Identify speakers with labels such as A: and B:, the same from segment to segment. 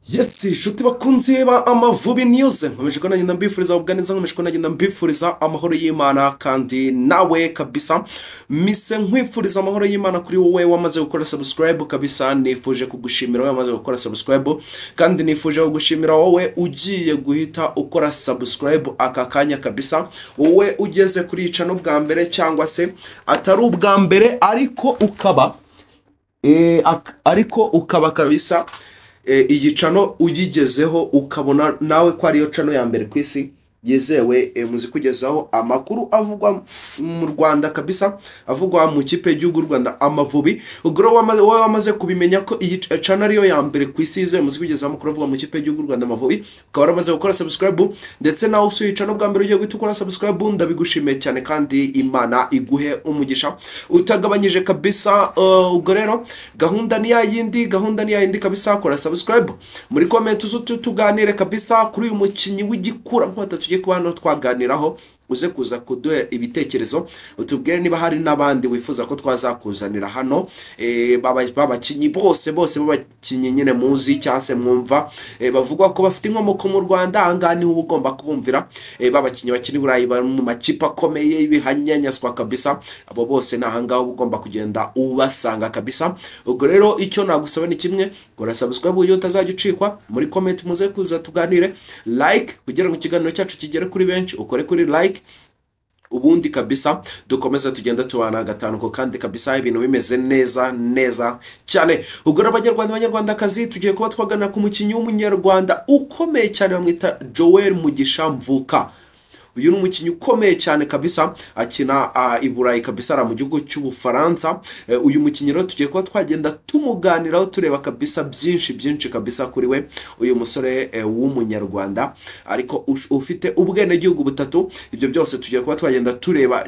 A: Yes, inshuti bakunze ba Amavubi News nkomeje ko nagenda mbifuriza ubganiza nkomeje ko nagenda mbifuriza amahoro y'Imana kandi nawe kabisa mise nkwifuriza amahoro y'Imana kuri wowe wamaze gukora subscribe kabisa. Nifuje kugushimira wowe wamaze gukora subscribe kandi nifuje kugushimira wowe ugiye guhita ukora subscribe aka kanya kabisa. Wowe ugeze kuri channel bwa mbere cyangwa se atari ubwa mbere ariko ukaba kabisa iyi channel uyigezeho ukabona nawe ko ariyo channel ya mbere kwisi yezewe muzi kugezaho amakuru avugwa mu Rwanda kabisa, avugwa mu kipe y'igihugu Rwanda Amavubi. Ugro wamaze kubimenya ko iyi channel ariyo ya mbere kwisi yezewe muzi kugezaho amakuru avugwa mu kipe y'igihugu Rwanda Amavubi, ukaba waramaze gukora subscribe ndetse nawe usuye channel bwa mbere ugiye guhita ukora subscribe. Ndabigushimiye cyane kandi Imana iguhe umugisha utagabanyije kabisa. Ubwo rero gahunda ni yayindi kabisa. Kora subscribe muri comment tuganire kabisa kuri uyu mukinyi w'igikura nkota kuba hano twaganiraho, uze kuza kuduha ibitekerezo utubwire niba hari nabandi wifuza ko twazakuzanira hano babakinyi bose babakinyi nyine muzi cyase mwumva bavugwa ko bafite inkomoko mu Rwanda. Angani uba ugomba kubumvira babakinyi bakiri Burayi bari mu makipe akomeye y'ibihanyanyaswa kabisa. Abo bose nahanga uba ugomba kugenda ubasanga kabisa. Ubwo rero icyo nagusaba ni kimwe, kora subscribe uyo utazajya ucikwa. Muri comment muze kuza tuganire, like kugira ngo ikiganiro cyacu kigere kuri benshi, ukore kuri like ubundi kabisa dukomeza tugenda tubana gatanu ko kandi kabisa ibintu bimeze neza cyane. Ubwo abanyarwandakazi tugiye kuba twaganira ku mukinyi w'umunyarwanda ukomeye cyane bamwita Joel Mugisha Mvuka. Uyu ni umukinyi ukomeye cyane kabisa, akina i Burayi kabisa, ara mu gihugu cy'Ubufaransa. Uyu mukinyi rero tugiye kuba twagenda tumuganiraho tureba kabisa byinshi kabisa kuri we. Uyu musore w'umunyarwanda ariko ufite ubwene gihugu butatu. Ibyo byose tugiye kuba twagenda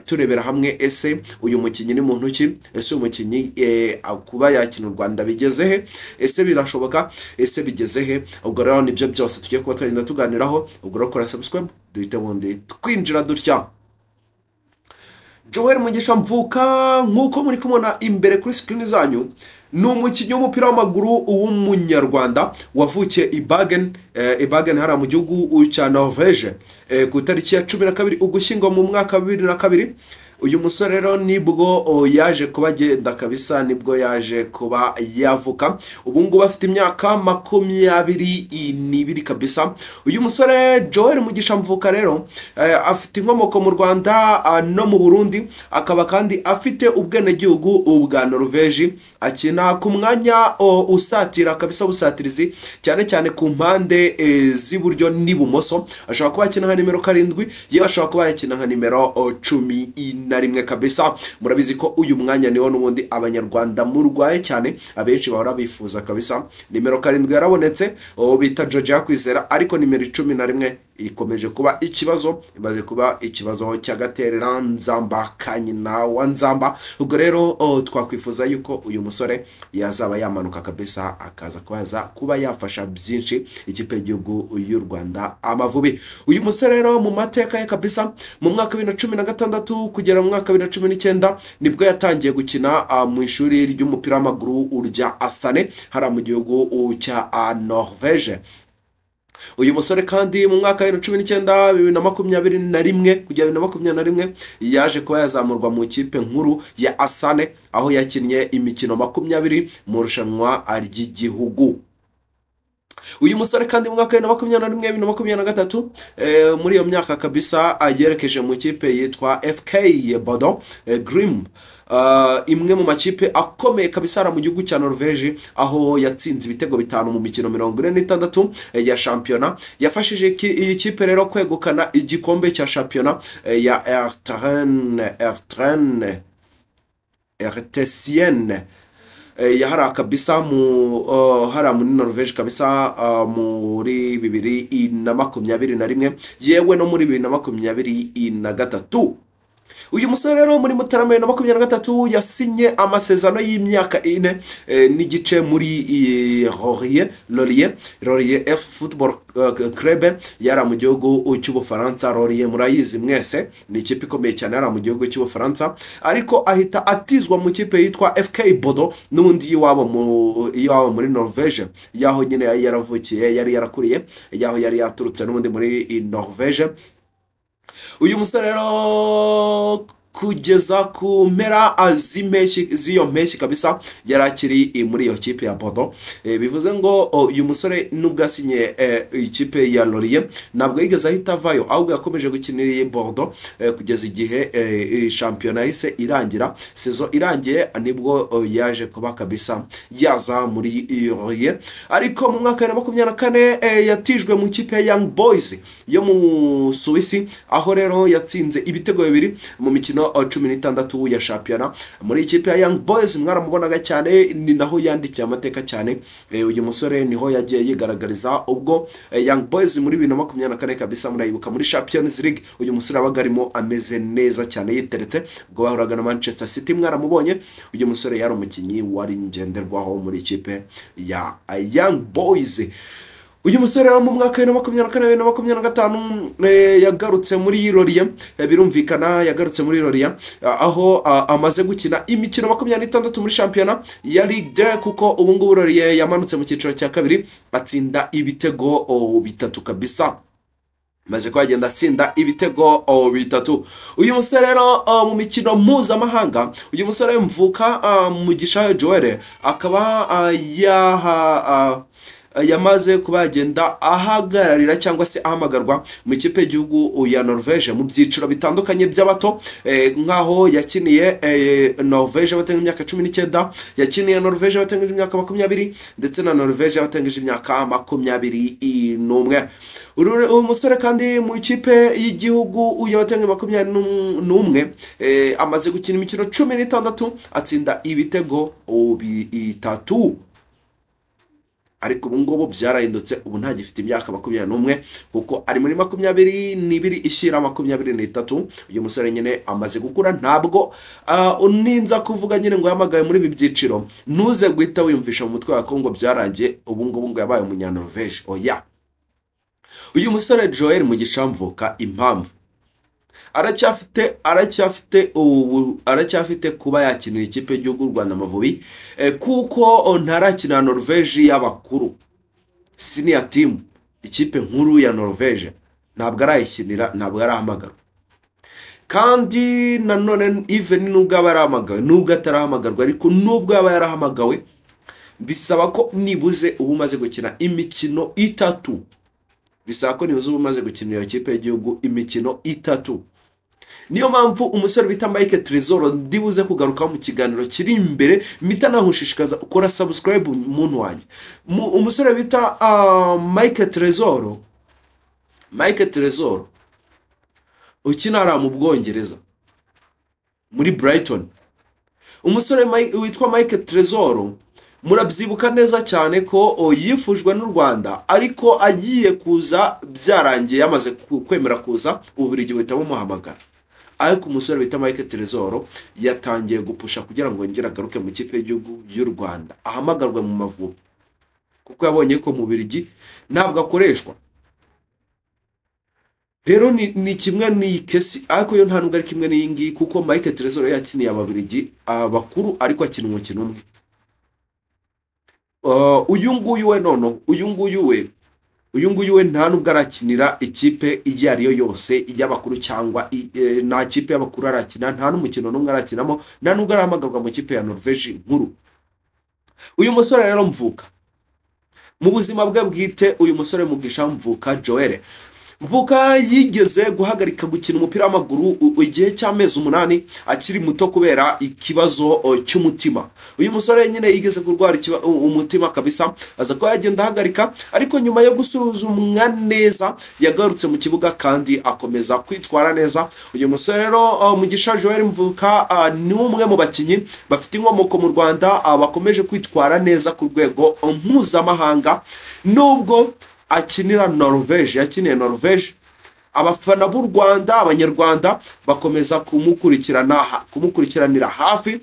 A: turebera hamwe. Ese uyu mukinyi ni muntu ki? Ese umukinyi kuba yakina u Rwanda bigezehe? Ese birashoboka? Ese bigezehe? Ubwo rero nibyo byose tugiye kuba twagenda tuganiraho. Ubwo rero kora subscribe duhite bundi twinjira dutya. Joel Mugisha Mvuka nkuko muri kumona imbere kuri screen zanyu, ni umukinyi w'umupira w'amaguru w'umunyarwanda wavukiye i Bergen hara mu gihugu cya Norvege ku tariki ya 12 Ugushyingo mu mwaka wa 2002. Uyu musore rero nibwo yaje kuba agenda kabisa, nibwo yaje kuba yavuka. Ubu ngubu afite imyaka 22 kabisa. Uyu musore Joel Mugisha Mvuka rero afite inkomoko mu Rwanda no mu Burundi, akaba kandi afite ubwene gihugu bwa Norvege. Akina ku mwanya usatira kabisa, usatirizi cyane ku mpande z'iburyo n'ibumoso. Ashobora kuba akina nka nimero 7, yewe ashobora kuba akina nka nimero 11 kabisa. Murabizi ko uyu mwanya niwo n'ubundi abanyarwanda murwaye cyane, abenshi bahora bifuza kabisa. Nimero 7 yarabonetse bita George Yakwizera, ariko nimero 11 ikomeje kuba ikibazo, imaze kuba ikibazo cy'agaterera Nzamba Kanyina wa Nzamba. Ubwo rero twakwifuza yuko uyu musore yazaba yamanuka kabisa, akaza kuba yafasha byinshi ikipe y'igihugu y'u Rwanda Amavubi. Uyu musore rero mu mateka ye kabisa, mu mwaka wa 2016 kugera mu mwaka wa 2019 nibwo yatangiye gukina mu ishuri ry'umupira w'amaguru urya Asane hara mu gihugu cya Norvege. Uyu musore kandi mu mwaka wa 2019 kugera 2021 yaje kuba yazamurwa mu kipe nkuru ya Asane, aho yakinnye imikino 20 mu rushanwa ry'igihugu. Uyu musore kandi mu mwaka wa 2021-2023 muri iyo myaka kabisa yerekeje mu kipe yitwa FK Bodo Grim, imwe mu makipe akomeye kabisa ara mu gihugu cya Norvege, aho yatsinze ibitego 5 mu mikino 46 ya shampiyona. Yafashije iyi kipe rero kwegukana igikombe cya shampiyona ya RTSN yahara kabisa hara muri Norvege kabisa muri 2021 yewe no muri 2023. uyu musore rero muri Mutarama 2023 yasinye amasezerano y'imyaka 4 n'igice muri Lorient F Football Club yara mu gihugu cy'Ubufaransa. Lorient murayizi mwese, ni ikipe ikomeye cyane yara mu gihugu cy'Ubufaransa, ariko ahita atizwa mu kipe yitwa FK Bodo n'undi iwabo muri Norvège, yaho nyine yaravukiye, yari yarakuriye, yaho yari yaturutse n'undi muri Norvège. uyu musore rero kugeza ku mpera z'iyo mpeshyi kabisa yarakiri muri iyo kipe ya Bordeaux. Bivuze ngo uyu musore nubwo asinye ikipe ya Lorient ntabwo yigeze ahita avayo, ahubwo yakomeje gukinira iyi Bordeaux kugeza igihe shampiyona yise irangira. Saison irangiye nibwo yaje kuba kabisa yaza muri Lorient, ariko mu mwaka wa 2024 yatijwe mu kipe ya Young Boys yo mu Suisse, aho rero yatsinze ibitego bibiri mu mikino 16 ya shampiyona. Muri ikipe ya Young Boys mwaramubonaga cyane, ni naho yandikiye amateka cyane. Uyu musore niho yagiye yigaragariza ubwo Young Boys muri 2024 kabisa murayibuka muri Champions League. Uyu musore abagarimo ameze neza cyane yiteretse, ubwo bahuraga na Manchester City mwaramubonye. Uyu musore yari umukinyi wari ngenderwaho muri ikipe ya Young Boys. uyu musore mu mwaka wa 2024 na 2025 yagarutse muri Lorient. Birumvikana yagarutse muri Lorient aho amaze gukina imikino 26 muri shampiyona ya Ligue 2, kuko ubu ngubu Lorient yamanutse mu cyiciro cya kabiri atsinda ibitego 3 kabisa, maze ko agenda atsinda ibitego 3. uyu musore rero mu mikino mpuzamahanga, uyu musore mvuka Mugisha Joel akaba yamaze kubagenda ahagararira cyangwa se ahamagarwa mu ikipe y'igihugu ya Norvège mu byiciro bitandukanye by'abato, nkaho yakiniye Norvège batengeje imyaka 19, yakiniye Norvège batengeje imyaka 20 ndetse na Norvège batengeje imyaka 21. uyu musore kandi mu ikipe y'igihugu y'abatengeje 21 amaze gukina imikino 16 atsinda ibitego 3. ariko ubu ngubu byarahindutse, ubu nta gifite imyaka 21 kuko ari muri 22 ishyira 23. uyu musore nyine amaze gukura, ntabwo uninza kuvuga nyine ngo yamagaye muri ibi byiciro ntuze guhita wiyumvisha mu mutwe wa Kongo byarangiye ubu ngubu ngo yabaye umunyanorvège. oya, uyu musore Joel Mugisha mvuka impamvu aracyafite kuba yakinira ikipe y'igihugu Rwanda Amavubi, kuko ntarakina Norvège y'abakuru senior team, ikipe nkuru ya Norvège ntabwo arayikinira, ntabwo arahamagara. kandi nanone even nubwo abaramagawe, nubwo atarahamagarwa, ariko nubwo aba yarahamagawe bisaba ko nibuze ubu maze gukina imikino 3, bisaba ko nibuze ubu maze gukinira ikipe y'igihugu imikino 3. niyo mpamvu umusore bita Mike Trezor ndibuze kugaruka mu kiganiro kiri imbere, mpita nahushishikaza ukora subscribe umuntu wanjye. umusore bita Mike Trezor ukinara mu Bwongereza muri Brighton. umusore witwa Mike Trezor murabyibuka neza cyane ko yifujwe n'u Rwanda, ariko agiye kuza byarangiye yamaze kwemera kuza Ububiligi buhita bumuhamagara. ariko umusore bita Mike Trezor yatangiye gupusha kugira ngo ngera garuke mu kipe y'igihugu y'u Rwanda, ahamagarwe mu Mavubi, kuko yabonye ko mu Bubiligi ntabwo akoreshwa. rero ni kimwe ni kesi, ariko yo nta nubwo ari kimwe n'iyingi, kuko Mike Trezor yakiniye Ababiligi abakuru ariko akina umukino umwe. uyu nguyu we nta nubwo arakinira ikipe iyo ariyo yose y'abakuru, cyangwa nta kipe y'abakuru arakina, nta n'umukino n'umwe arakinamo, nta nubwo arahamagarwa mu kipe ya Norvège nkuru. uyu musore rero mvuka mu buzima bwe bwite, uyu musore Mugisha mvuka Joel mvuka yigeze guhagarika gukina umupira w'amaguru igihe cy'amezi 8 akiri muto kubera ikibazo cy'umutima. uyu musore nyine yigeze kurwara umutima kabisa, aza ko yagenda ahagarika, ariko nyuma yo gusuzumwa neza yagarutse mu kibuga kandi akomeza kwitwara neza. uyu musore rero Mugisha Joel mvuka ni umwe mu bakinyi bafite inkomoko mu Rwanda bakomeje kwitwara neza ku rwego mpuzamahanga, nubwo akinira Norvège, yakiniye Norvège abafana b'u Rwanda, abanyarwanda bakomeza kumukurikiranira hafi,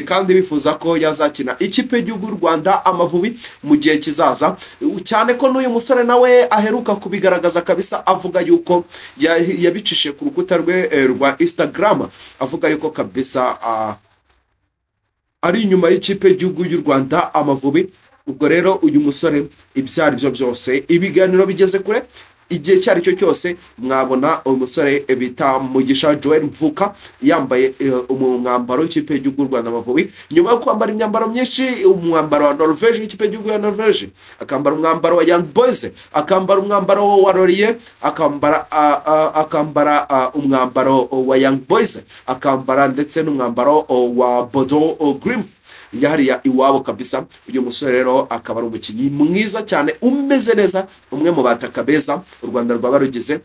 A: kandi bifuza ko yazakina ikipe y'igihugu y'u Rwanda Amavubi mu gihe kizaza, cyane ko n'uyu musore nawe aheruka kubigaragaza kabisa, avuga yuko yabicishe ku rukuta rwe rwa Instagram, avuga yuko kabisa ari inyuma y'ikipe y'igihugu y'u Rwanda Amavubi. Ubwo rero uyu musore ibyo ari byo byose, ibiganiro bigeze kure, igihe cyari cyo cyose mwabona uyu musore bita Mugisha Joel Mvuka yambaye umwambaro w'ikipe y'igihugu y'u Rwanda Amavubi, nyuma yo kwambara imyambaro myinshi, umwambaro wa Norvège w'ikipe y'igihugu ya Norvège, akambara umwambaro wa Young Boys, akambara umwambaro wa Laurier, akambara umwambaro wa Young Boys, akambara ndetse n'umwambaro wa Bordeaux Grim yahariya iwabo kabisa. Uyu musore rero akaba ari umukinnyi mwiza cyane, umeze neza, umwe mu bataka beza u Rwanda rwaba rugize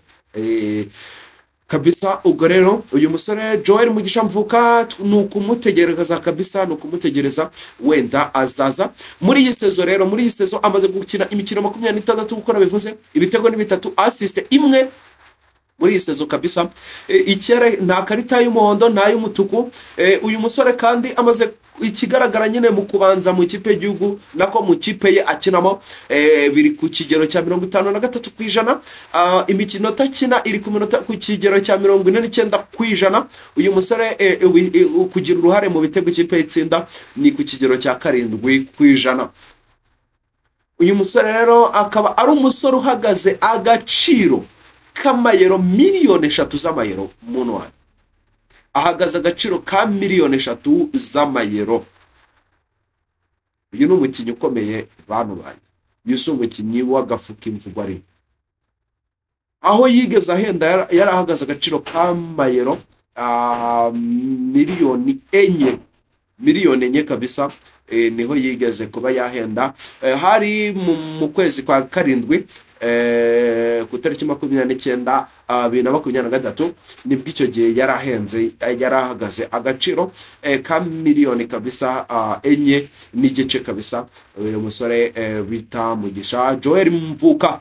A: kabisa. Ubwo rero uyu musore Joel Mugisha Mvuka nukumutegereza kabisa, nukumutegereza, wenda azaza muri iyi sezo. Rero muri iyi sezo amaze gukina imikino 26 gukora bivuze ibitego ni 3, assist imwe muri iyi sezo kabisa. Ikere nta karita y'umuhondo nta y'umutuku. Uyu musore kandi amaze ikigaragara nyine mu kubanza mu kipe y'igihugu nako mu kipe ye akinamo, biri ku kigero cya 53%, imikino takina iri ku kigero cya 49%. Uyu musore kugira uruhare mu bitego ikipe y'itsinda ni ku kigero cya 7%. Uyu musore rero akaba ari umusore uhagaze agaciro k'amayero miliyoni 3 z'amayero mu Rwanda, ahagaze agaciro ka miliyoni 3 z'amayero. Uyu ni umukinnyi ukomeye bantu banjye, uyu si umukinnyi w'agafuka imvugo ari, aho yigeze ahenda yarahagaze agaciro k'amayero miliyoni enye kabisa. Niho yigeze kuba yahenda, hari mu kwezi kwa 7 ku tariki 29 2023 nibwo icyo gihe yarahenze, yarahagaze agaciro ka miliyoni kabisa enye n'igice kabisa. Uyu musore bita Mugisha Joel Mvuka.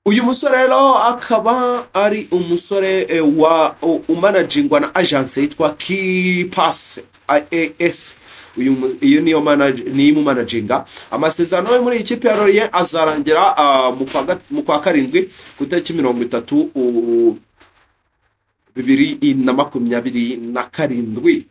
A: Uyu musore rero akaba ari umusore wa umanagingwa na agence yitwa Keypass AS. Uyu niyo mu managinga. Amasezerano yo muri ikipe ya Laurier azarangira mu kwa 7 ku tariki 30 2027.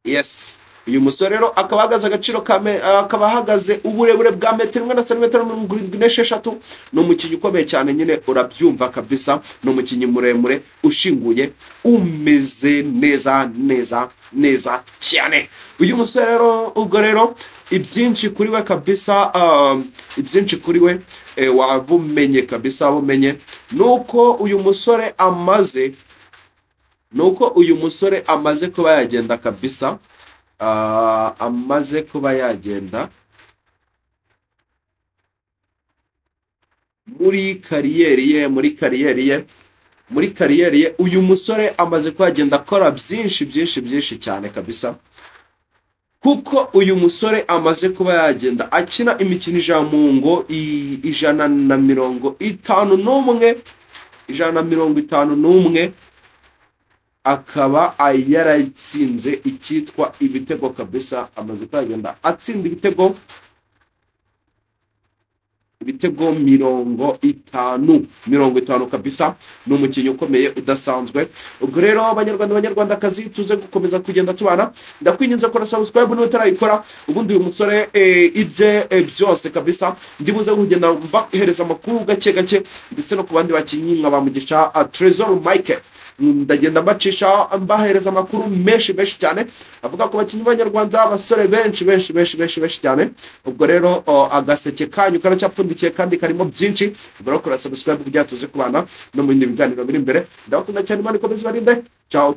A: Yes, uyu musore rero akaba ahagaze agaciro akaba ahagaze uburebure bwa metero 1 na santimetero 76. No mukinnyi ukomeye cyane nyine, urabyumva kabisa, no mukinnyi muremure ushinguye, umeze neza cyane. Uyu musore rero ubwo rero ibyinshi kuri we kabisa, ibyinshi kuri we wabumenye kabisa, wabumenye nuko uyu musore amaze kuba yagenda kabisa, amaze kuba yagenda muri kariyeri ye. Uyu musore amaze kuhagenda akora byinshi cyane kabisa, kuko uyu musore amaze kuba yagenda akina imikino ijambo 151, akaba yarayitsinze icyitwa ibitego kabisa. Amaze kugenda atsinda ibitego 50 kabisa. Ni umukinnyi ukomeye udasanzwe. Ubwo rero abanyarwandakazi tuze gukomeza kugenda tubana, ndakwinginze ko subscribe niba utarayikora, ubundi uyu musore ibye byose kabisa ndibuze kugenda mbahereza amakuru gake ndetse no ku bandi bakinnyi nka Mugisha Trésor Mike, ndagenda mbacisha mbahereza amakuru menshi cyane avuga ko bakinnyi b'Abanyarwanda, abasore benshi cyane. Ubwo rero agaseke kanyu karacyapfundikiye kandi karimo byinshi. Ubwo rero subscribe kugira tuze kubana no mu bindi biganiro biri imbere. Ndabakunda cyane, Imana ikomeze ibarinde. Ciao.